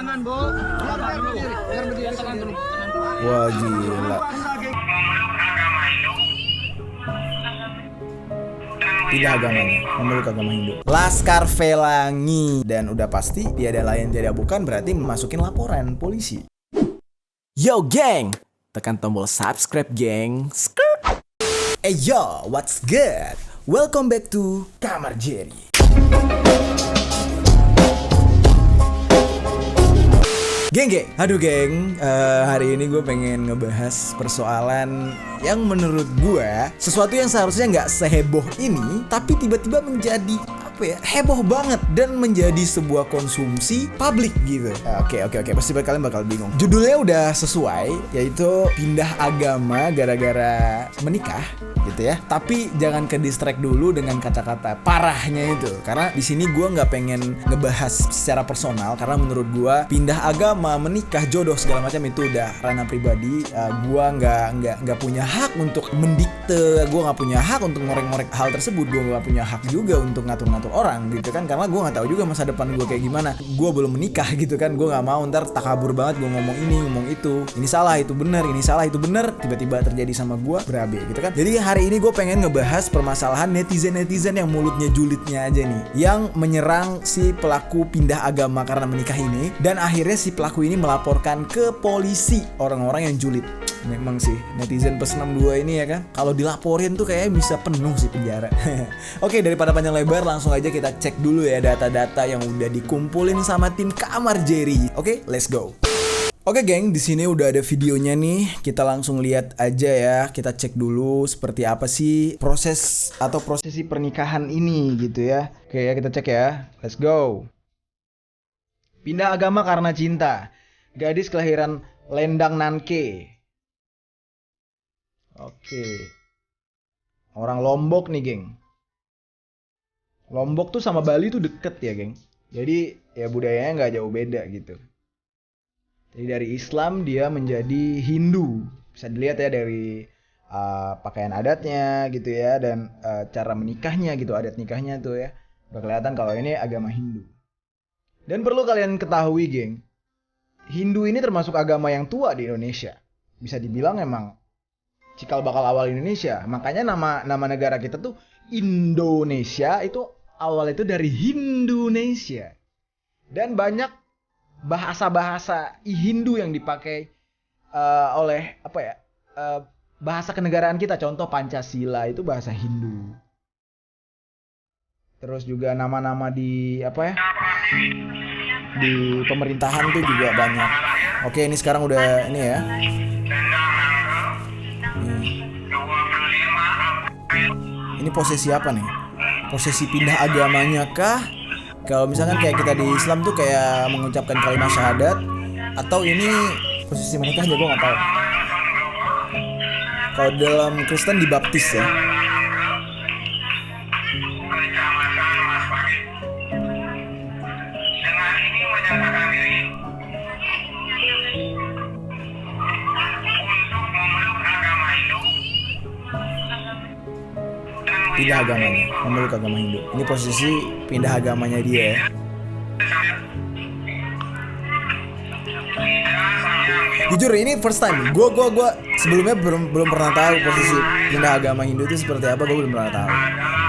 Jangan, Bu. Biar berdiri. Tenang dulu. Wah gila. Pindah agamanya, memeluk agama Hindu. Laskar Pelangi. Dan udah pasti tiada lain tiada bukan berarti masukin laporan polisi. Yo geng, tekan tombol subscribe geng. Hey yo, what's good? Welcome back to Kamar Jerry. Geng, aduh geng, hari ini gue pengen ngebahas persoalan yang menurut gue sesuatu yang seharusnya nggak seheboh ini, tapi tiba-tiba menjadi heboh banget dan menjadi sebuah konsumsi publik gitu. Oke, pasti kalian bakal bingung. Judulnya udah sesuai, yaitu pindah agama gara-gara menikah gitu ya. Tapi jangan ke distract dulu dengan kata-kata parahnya itu, karena di sini gue nggak pengen ngebahas secara personal, karena menurut gue pindah agama, menikah, jodoh segala macam itu udah ranah pribadi. Gue nggak punya hak untuk mendikte, gue nggak punya hak untuk ngorek-ngorek hal tersebut, gue nggak punya hak juga untuk ngatur-ngatur orang gitu kan, karena gue nggak tahu juga masa depan gue kayak gimana. Gue belum menikah gitu kan, gue nggak mau ntar takabur banget gue ngomong ini ngomong itu, ini salah itu benar, ini salah itu benar, tiba-tiba terjadi sama gue berabe gitu kan. Jadi hari ini gue pengen ngebahas permasalahan netizen yang mulutnya julidnya aja nih, yang menyerang si pelaku pindah agama karena menikah ini, dan akhirnya si pelaku ini melaporkan ke polisi orang-orang yang julid. Memang sih netizen plus 62 ini ya kan, kalau dilaporin tuh kayaknya bisa penuh sih penjara. Oke, daripada panjang lebar langsung aja kita cek dulu ya data-data yang udah dikumpulin sama tim Kamar Jerry. Oke, let's go. Oke geng, di sini udah ada videonya nih. Kita langsung lihat aja ya. Kita cek dulu seperti apa sih proses atau prosesi pernikahan ini gitu ya. Oke ya, kita cek ya. Let's go. Pindah agama karena cinta. Gadis kelahiran Lendang Nanke. Oke. Orang Lombok nih geng. Lombok tuh sama Bali tuh deket ya geng. Jadi ya budayanya nggak jauh beda gitu. Jadi dari Islam dia menjadi Hindu. Bisa dilihat ya dari pakaian adatnya gitu ya, dan cara menikahnya gitu, adat nikahnya tuh ya. Udah kelihatan kalau ini agama Hindu. Dan perlu kalian ketahui geng, Hindu ini termasuk agama yang tua di Indonesia. Bisa dibilang emang cikal bakal awal Indonesia. Makanya nama negara kita tuh Indonesia, itu awal itu dari Hindunesia. Dan banyak bahasa-bahasa Hindu yang dipakai oleh bahasa kenegaraan kita. Contoh Pancasila itu bahasa Hindu. Terus juga nama-nama di di pemerintahan tuh juga banyak. Oke, ini sekarang udah ini ya. Ini posisi apa nih? Posisi pindah agamanya kah? Kalau misalkan kayak kita di Islam tuh kayak mengucapkan kalimat syahadat, atau ini posisi menikah aja gue nggak tahu. Kalau dalam Kristen dibaptis ya. Pindah agamanya, memeluk agama Hindu. Ini posisi pindah agamanya dia ya. Jujur ini first time. Gue sebelumnya belum pernah tahu posisi pindah agama Hindu itu seperti apa. Gue belum pernah tahu.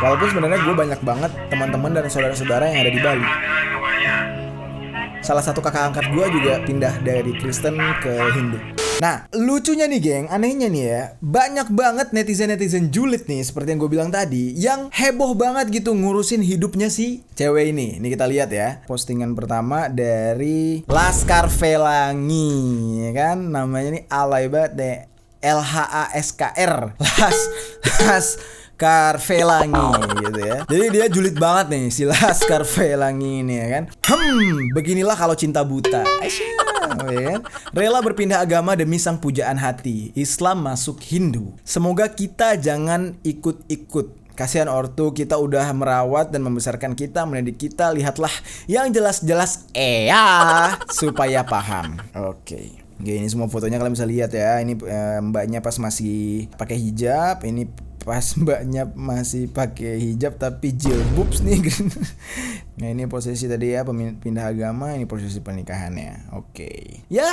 Walaupun sebenarnya gue banyak banget teman-teman dan saudara-saudara yang ada di Bali. Salah satu kakak angkat gue juga pindah dari Kristen ke Hindu. Nah, lucunya nih geng, anehnya nih ya, banyak banget netizen julid nih, seperti yang gue bilang tadi, yang heboh banget gitu ngurusin hidupnya si cewek ini. Nih kita lihat ya, postingan pertama dari Laskar Pelangi, ya kan, namanya nih alay banget deh, LHASKR, Laskar Pelangi gitu ya. Jadi dia julid banget nih si Laskar Pelangi ini ya kan. Beginilah kalau cinta buta. Ya kan? Rela berpindah agama demi sang pujaan hati. Islam masuk Hindu. Semoga kita jangan ikut-ikut. Kasihan ortu, kita udah merawat dan membesarkan kita, mendidik kita. Lihatlah yang jelas-jelas supaya paham. Oke, ini semua fotonya kalian bisa lihat ya. Ini mbaknya pas masih pakai hijab. Ini pas mbaknya masih pakai hijab tapi jilbabs nih. Nah ini posisi tadi ya pindah agama, ini posisi pernikahannya. Oke. Ya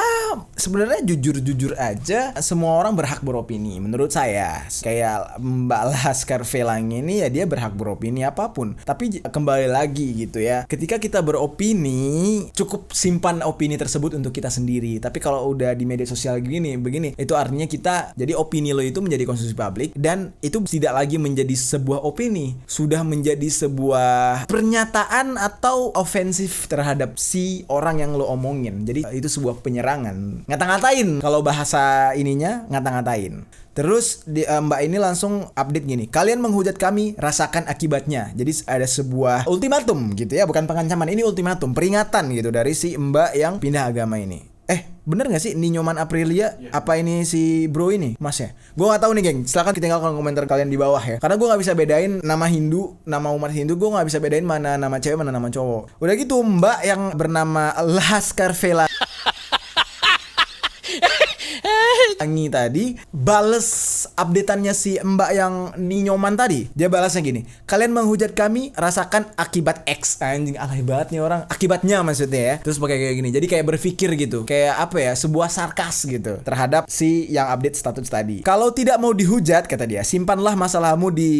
sebenarnya jujur aja semua orang berhak beropini menurut saya. Kayak Mbak Laskar Velangi ini ya dia berhak beropini apapun. Tapi kembali lagi gitu ya. Ketika kita beropini cukup simpan opini tersebut untuk kita sendiri. Tapi kalau udah di media sosial begini itu artinya kita jadi opini lo itu menjadi konsumsi publik dan itu tidak lagi menjadi sebuah opini, sudah menjadi sebuah pernyataan atau ofensif terhadap si orang yang lo omongin. Jadi itu sebuah penyerangan, ngata-ngatain. Kalau bahasa ininya ngata-ngatain. Terus Mbak ini langsung update gini, kalian menghujat kami, rasakan akibatnya. Jadi ada sebuah ultimatum gitu ya, bukan pengancaman, ini ultimatum, peringatan gitu dari si Mbak yang pindah agama ini. Bener gak sih Ninyoman Aprilia? Yeah. Apa ini si bro ini? Mas ya? Gue gak tahu nih geng. Silahkan tinggalkan komentar kalian di bawah ya. Karena gue gak bisa bedain nama Hindu, nama umat Hindu. Gue gak bisa bedain mana nama cewek, mana nama cowok. Udah gitu Mbak yang bernama Laskar Velangi tadi bales updateannya si Mbak yang Ninyoman tadi. Dia balasnya gini, kalian menghujat kami, rasakan akibat X. Anjing, alay banget nih orang. Akibatnya maksudnya ya. Terus pakai kayak gini. Jadi kayak berpikir gitu, kayak apa ya, sebuah sarkas gitu terhadap si yang update status tadi. Kalau tidak mau dihujat, kata dia, simpanlah masalahmu di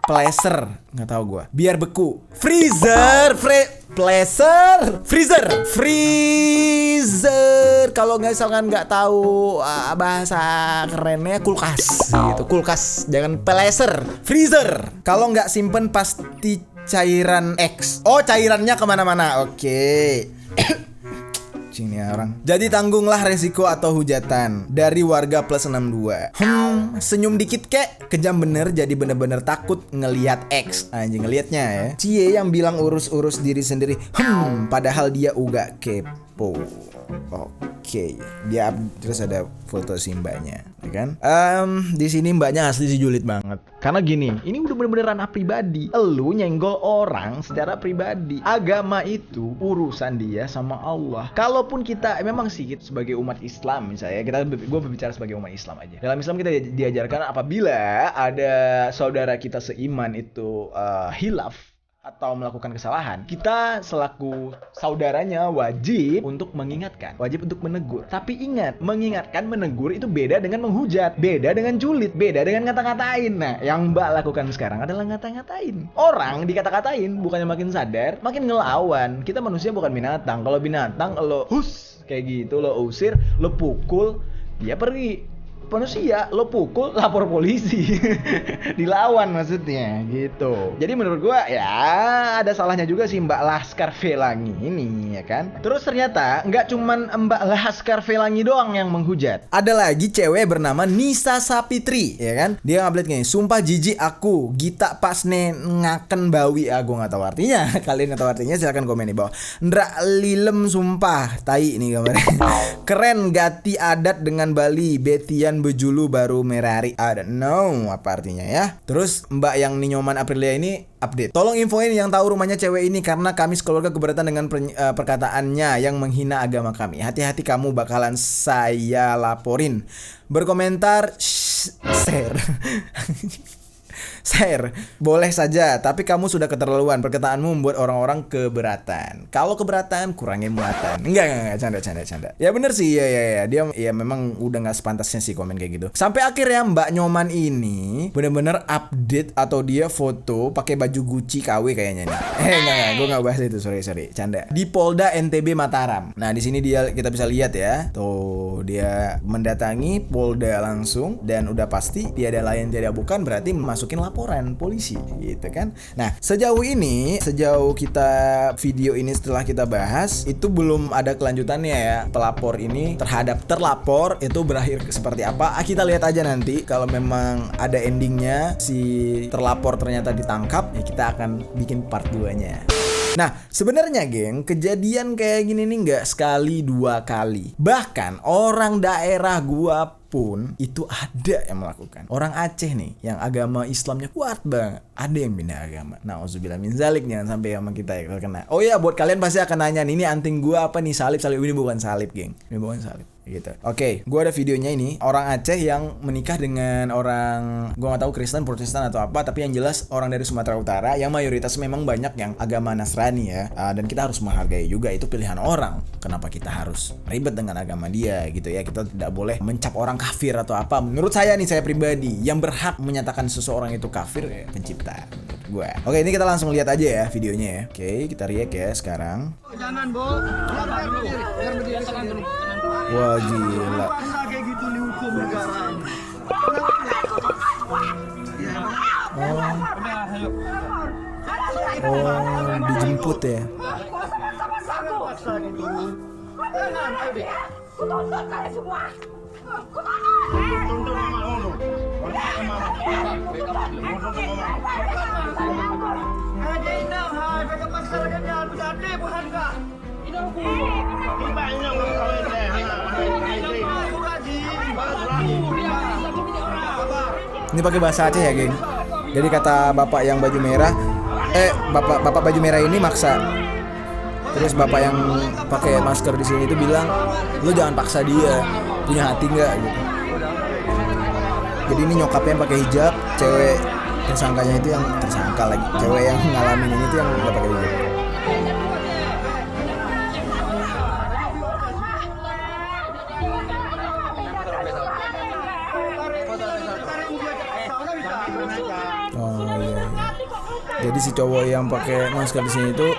Placer, nggak tahu gue. Biar beku. Freezer. Kalau misalkan nggak tahu bahasa kerennya kulkas gitu. Kulkas, jangan Placer. Freezer. Kalau nggak simpen pasti cairan X. Oh, cairannya kemana-mana. Oke. Ini orang. Jadi tanggunglah resiko atau hujatan dari warga plus 62. Senyum dikit kek, kejam bener, jadi bener-bener takut ngelihat X. Anjing ngelihatnya ya. Cie yang bilang urus-urus diri sendiri. Padahal dia uga kepo. Oke. Dia terus ada foto si mbaknya, ya kan? Di sini mbaknya asli sih julid banget. Karena gini, ini udah bener-bener ranah pribadi. Elu nyenggol orang secara pribadi. Agama itu urusan dia sama Allah. Kalaupun kita memang sih kita sebagai umat Islam misalnya, gue berbicara sebagai umat Islam aja. Dalam Islam kita diajarkan apabila ada saudara kita seiman itu hilaf atau melakukan kesalahan, kita selaku saudaranya wajib untuk mengingatkan, wajib untuk menegur. Tapi ingat, mengingatkan, menegur itu beda dengan menghujat, beda dengan julid, beda dengan ngata-ngatain. Nah, yang Mbak lakukan sekarang adalah ngata-ngatain. Orang dikata-katain bukannya makin sadar, makin ngelawan. Kita manusia bukan binatang. Kalau binatang lo kayak gitu, lo usir, lo pukul, dia pergi. Manusia lo pukul, lapor polisi. Dilawan maksudnya gitu. Jadi menurut gua ya ada salahnya juga sih Mbak Laskar Velangi ini, ya kan. Terus ternyata nggak cuman Mbak Laskar Velangi doang yang menghujat. Ada lagi cewek bernama Nisa Sapitri, ya kan. Dia ngupdate gini, sumpah jijik aku Gita pas ngaken bawi. Gua nggak tahu artinya. Kalian nggak tahu artinya silahkan komen di bawah. Ndra lilem sumpah tai ini gambarnya. Keren gati adat dengan Bali Betian bejulu baru merari. I don't know apa artinya ya. Terus Mbak yang Ninyoman Aprilia ini update. Tolong infoin yang tahu rumahnya cewek ini karena kami sekeluarga keberatan dengan perkataannya yang menghina agama kami. Hati-hati kamu bakalan saya laporin. Berkomentar share. Share, boleh saja, tapi kamu sudah keterlaluan. Perkataanmu membuat orang-orang keberatan. Kalau keberatan, kurangin muatan. Enggak, canda. Ya bener sih, ya. Dia ya memang udah gak sepantasnya sih komen kayak gitu. Sampai akhirnya Mbak Nyoman ini bener-bener update atau dia foto pakai baju Gucci KW kayaknya nih. Enggak, gue gak bahas itu, sorry, canda. Di Polda NTB Mataram. Nah, di sini kita bisa lihat ya. Tuh, dia mendatangi Polda langsung dan udah pasti tiada lain tiada bukan berarti masukin laporan polisi gitu kan. Nah, sejauh kita video ini setelah kita bahas itu belum ada kelanjutannya ya. Pelapor ini terhadap terlapor itu berakhir seperti apa? Kita lihat aja nanti. Kalau memang ada endingnya si terlapor ternyata ditangkap, ya kita akan bikin part 2-nya. Nah, sebenarnya geng, kejadian kayak gini nih nggak sekali dua kali. Bahkan orang daerah gua pun itu ada yang melakukan. Orang Aceh nih yang agama Islamnya kuat banget, ada yang pindah agama. Nauzubillah min zalik, jangan sampai sama kita ya kena. Oh ya, buat kalian pasti akan nanya nih, ini anting gua apa nih, salib? Ini bukan salib, geng. Ini bukan salib. gitu. Oke, gue ada videonya ini, orang Aceh yang menikah dengan orang, gue nggak tahu Kristen, Protestan atau apa, tapi yang jelas orang dari Sumatera Utara yang mayoritas memang banyak yang agama Nasrani ya. Dan kita harus menghargai juga itu pilihan orang. Kenapa kita harus ribet dengan agama dia gitu ya? Kita tidak boleh mencap orang kafir atau apa. Menurut saya nih, saya pribadi, yang berhak menyatakan seseorang itu kafir ya pencipta menurut gue. Oke, ini kita langsung lihat aja ya videonya ya. Oke, kita react ya sekarang. Jangan, Bo. Biar berdiri. Biar berdiri. Tenang dulu. Wah, gila. Masa kayak gitu dihukum negara ini. Oh, dijemput ya. Paksa gitu. Jangan, ayo deh. Kutuntut kalian semua. Tuntut mama ngono. Aja inang, hai, mereka paksa lagi jangan berani, bukan kak. Inang bu. Tiba inang kalau kau ini. Ini pakai bahasa Aceh ya, geng. Jadi kata bapak yang baju merah, bapak baju merah ini maksa. Terus bapak yang pakai masker di sini itu bilang, lu jangan paksa dia, punya hati nggak gitu. Jadi ini nyokapnya yang pakai hijab, cewek tersangkanya itu yang tersangka lagi, cewek yang ngalamin ini tuh yang nggak pakai hijab. Oh iya. Jadi si cowok yang pakai masker di sini itu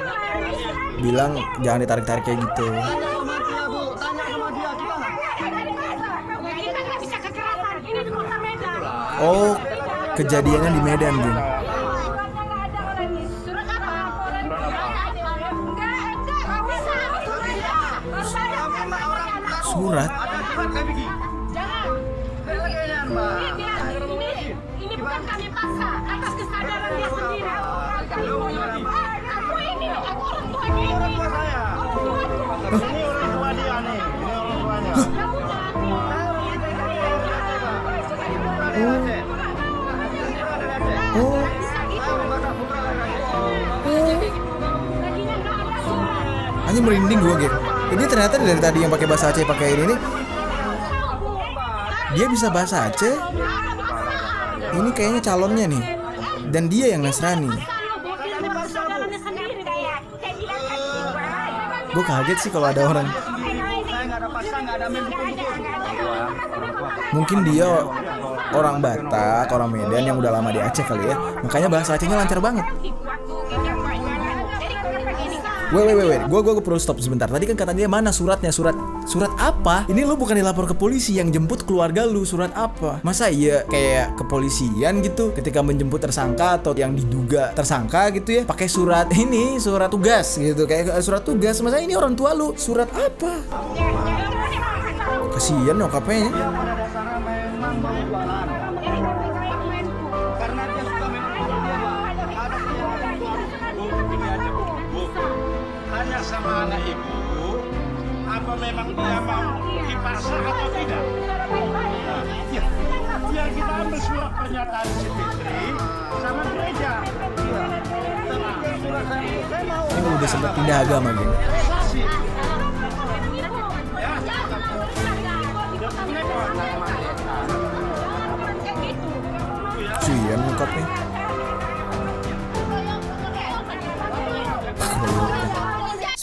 bilang jangan ditarik-tarik kayak gitu. Oh, kejadiannya di Medan, Bun. Surat? Ini bukan kami paksa, atas kesadaran dia sendiri. Aku ini, aku orang tuanya ini. Orang tua saya. Ini orang tua dia nih. Ini orang tuanya. Hanya merinding gue, geng. Ini ternyata dari tadi yang pakai bahasa Aceh pakai ini nih, dia bisa bahasa Aceh. Ini kayaknya calonnya nih, dan dia yang Nasrani. Gue kaget sih kalau ada orang. Mungkin dia orang Batak, orang Medan yang udah lama di Aceh kali ya. Makanya bahasa Acehnya lancar banget. Wait, gue perlu stop sebentar. Tadi kan katanya mana suratnya, surat apa? Ini lu bukan dilapor ke polisi, yang jemput keluarga lu, surat apa? Masa iya kayak kepolisian gitu ketika menjemput tersangka atau yang diduga tersangka gitu ya, pakai surat ini, surat tugas gitu, kayak surat tugas. Masa ini orang tua lu, surat apa? Kasian nyokapnya. Pada dasarnya memang mau jualan. Karena dia suka memang dia ada Tanya sama anak ibu, apa memang dia mau dipaksa atau tidak? Biar kita ambil surat pernyataan si Fitri sama gereja. Ini udah sempat pindah agama gitu. Kasian nyokapnya.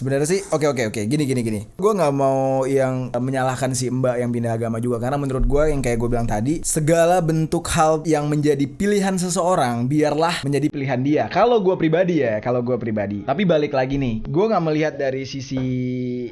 Sebenarnya sih oke. Gini. Gue nggak mau yang menyalahkan si mbak yang pindah agama juga, karena menurut gue yang kayak gue bilang tadi, segala bentuk hal yang menjadi pilihan seseorang biarlah menjadi pilihan dia. Kalau gue pribadi. Tapi balik lagi nih, gue nggak melihat dari sisi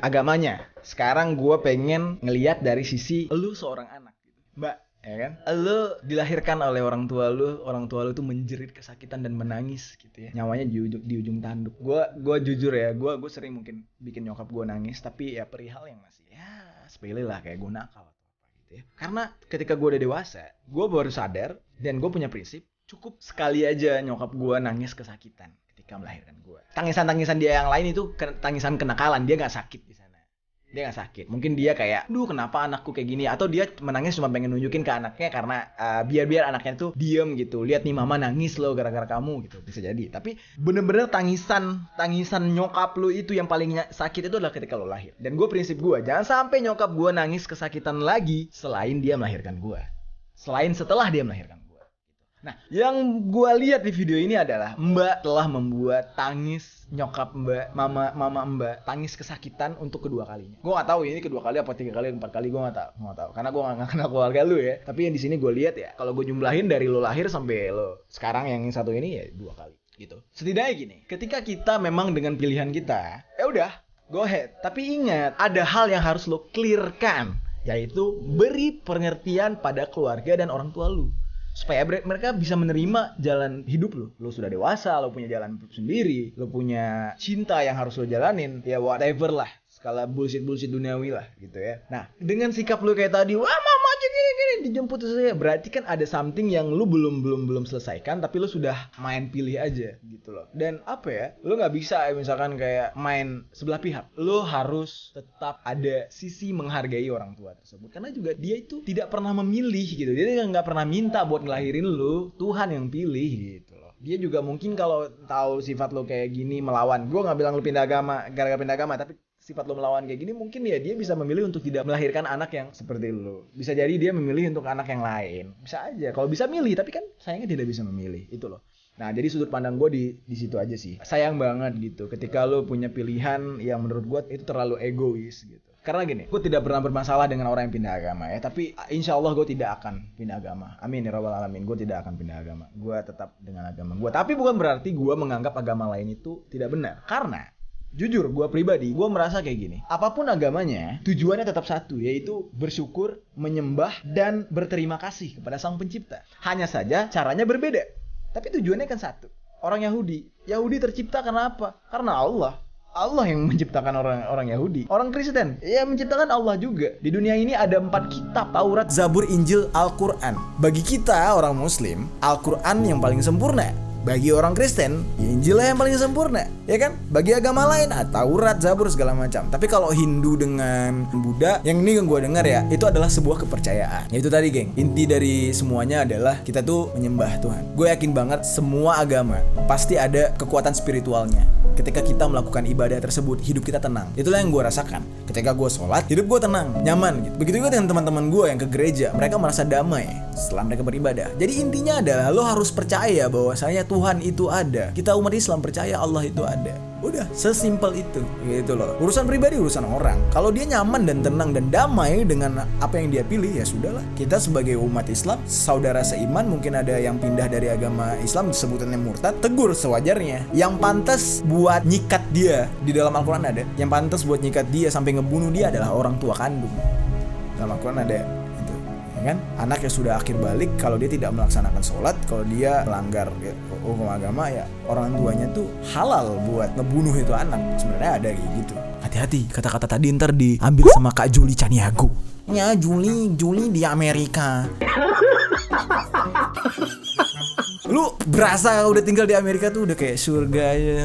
agamanya. Sekarang gue pengen ngelihat dari sisi lu seorang anak, mbak. Ya kan? Lu dilahirkan oleh orang tua lu tuh menjerit kesakitan dan menangis gitu ya. Nyawanya di ujung tanduk. Gua jujur ya, gua sering mungkin bikin nyokap gua nangis, tapi ya perihal yang masih ya sepele lah, kayak gua nakal atau apa gitu ya. Karena ketika gua udah dewasa, gua baru sadar dan gua punya prinsip, cukup sekali aja nyokap gua nangis kesakitan ketika melahirkan gua. Tangisan dia yang lain itu tangisan kenakalan, dia enggak sakit di sana. Dia nggak sakit. Mungkin dia kayak, duh kenapa anakku kayak gini? Atau dia menangis cuma pengen nunjukin ke anaknya karena biar anaknya tuh diem gitu. Lihat nih mama nangis loh gara-gara kamu gitu. Bisa jadi. Tapi bener-bener tangisan nyokap lu itu yang paling sakit itu adalah ketika lo lahir. Dan gue prinsip gue, jangan sampai nyokap gue nangis kesakitan lagi selain dia melahirkan gue. Selain setelah dia melahirkan gue. Nah, yang gue lihat di video ini adalah Mbak telah membuat tangis nyokap mama Mbak tangis kesakitan untuk kedua kalinya. Gue nggak tahu ini kedua kali apa 3 kali 4 kali, gue nggak tahu karena gue nggak kenal keluarga lu ya. Tapi yang di sini gue lihat ya, kalau gue jumlahin dari lo lahir sampai lo sekarang yang satu ini ya 2 kali gitu. Setidaknya gini, ketika kita memang dengan pilihan kita, ya udah go ahead. Tapi ingat, ada hal yang harus lo clearkan, yaitu beri pengertian pada keluarga dan orang tua lu. Supaya mereka bisa menerima jalan hidup lu. Lu sudah dewasa, lu punya jalan sendiri, lu punya cinta yang harus lu jalanin, ya whatever lah, skala bullshit duniawi lah gitu ya. Nah, dengan sikap lu kayak tadi, wah mama aja gini dijemput saya, berarti kan ada something yang lu belum selesaikan, tapi lu sudah main pilih aja gitu loh. Dan apa ya, lu nggak bisa misalkan kayak main sebelah pihak. Lu harus tetap ada sisi menghargai orang tua tersebut, karena juga dia itu tidak pernah memilih gitu. Dia nggak pernah minta buat ngelahirin lu, Tuhan yang pilih gitu loh. Dia juga mungkin kalau tahu sifat lo kayak gini melawan, gue nggak bilang lu pindah agama gara-gara pindah agama, tapi sifat lo melawan kayak gini, mungkin ya dia bisa memilih untuk tidak melahirkan anak yang seperti lo. Bisa jadi dia memilih untuk anak yang lain. Bisa aja. Kalau bisa milih, tapi kan sayangnya tidak bisa memilih. Itu loh. Nah, jadi sudut pandang gue di situ aja sih. Sayang banget gitu ketika lo punya pilihan yang menurut gue itu terlalu egois gitu. Karena gini, gue tidak pernah bermasalah dengan orang yang pindah agama ya. Tapi insya Allah gue tidak akan pindah agama. Amin ya rabbal alamin. Gue tidak akan pindah agama. Gue tetap dengan agama gue. Tapi bukan berarti gue menganggap agama lain itu tidak benar. Karena jujur, gue pribadi, gue merasa kayak gini. Apapun agamanya, tujuannya tetap satu, yaitu bersyukur, menyembah, dan berterima kasih kepada Sang Pencipta. Hanya saja caranya berbeda, tapi tujuannya kan satu. Orang Yahudi tercipta karena apa? Karena Allah yang menciptakan orang Yahudi. Orang Kristen, ya menciptakan Allah juga. Di dunia ini ada 4 kitab, Taurat, Zabur, Injil, Al-Quran. Bagi kita orang Muslim, Al-Quran yang paling sempurna. Bagi orang Kristen, Injil yang paling sempurna, ya kan? Bagi agama lain, Taurat, Zabur, segala macam. Tapi kalau Hindu dengan Buddha, yang ini yang gue dengar ya, itu adalah sebuah kepercayaan. Ya itu tadi geng, inti dari semuanya adalah kita tuh menyembah Tuhan. Gue yakin banget semua agama pasti ada kekuatan spiritualnya. Ketika kita melakukan ibadah tersebut, hidup kita tenang. Itulah yang gue rasakan. Ketika gue sholat, hidup gue tenang, nyaman gitu. Begitu juga dengan teman-teman gue yang ke gereja, mereka merasa damai setelah mereka beribadah. Jadi intinya adalah lo harus percaya bahwasanya Tuhan itu ada. Kita umat Islam percaya Allah itu ada. Udah, sesimpel itu gitu loh. Urusan pribadi, urusan orang. Kalau dia nyaman dan tenang dan damai dengan apa yang dia pilih, ya sudahlah. Kita sebagai umat Islam, saudara seiman, mungkin ada yang pindah dari agama Islam sebutannya murtad, tegur sewajarnya. Yang pantas buat nyikat dia, di dalam Al-Quran ada, yang pantas buat nyikat dia sampai ngebunuh dia adalah orang tua kandung. Dalam Al-Quran ada itu, ya kan? Anak yang sudah akhir balik, kalau dia tidak melaksanakan sholat, kalau dia melanggar hukum agama, ya orang tuanya tuh halal buat ngebunuh itu anak. Sebenarnya ada kayak gitu. Hati-hati, kata-kata tadi ntar diambil sama Kak Juli Caniago. Ya Juli di Amerika. Lu berasa udah tinggal di Amerika tuh udah kayak surga aja.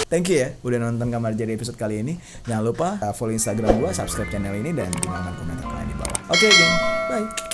Thank you ya udah nonton Kamar Jadi episode kali ini. Jangan lupa follow Instagram gua, subscribe channel ini, dan tinggalkan komentar kalian di bawah. Oke, geng. Bye.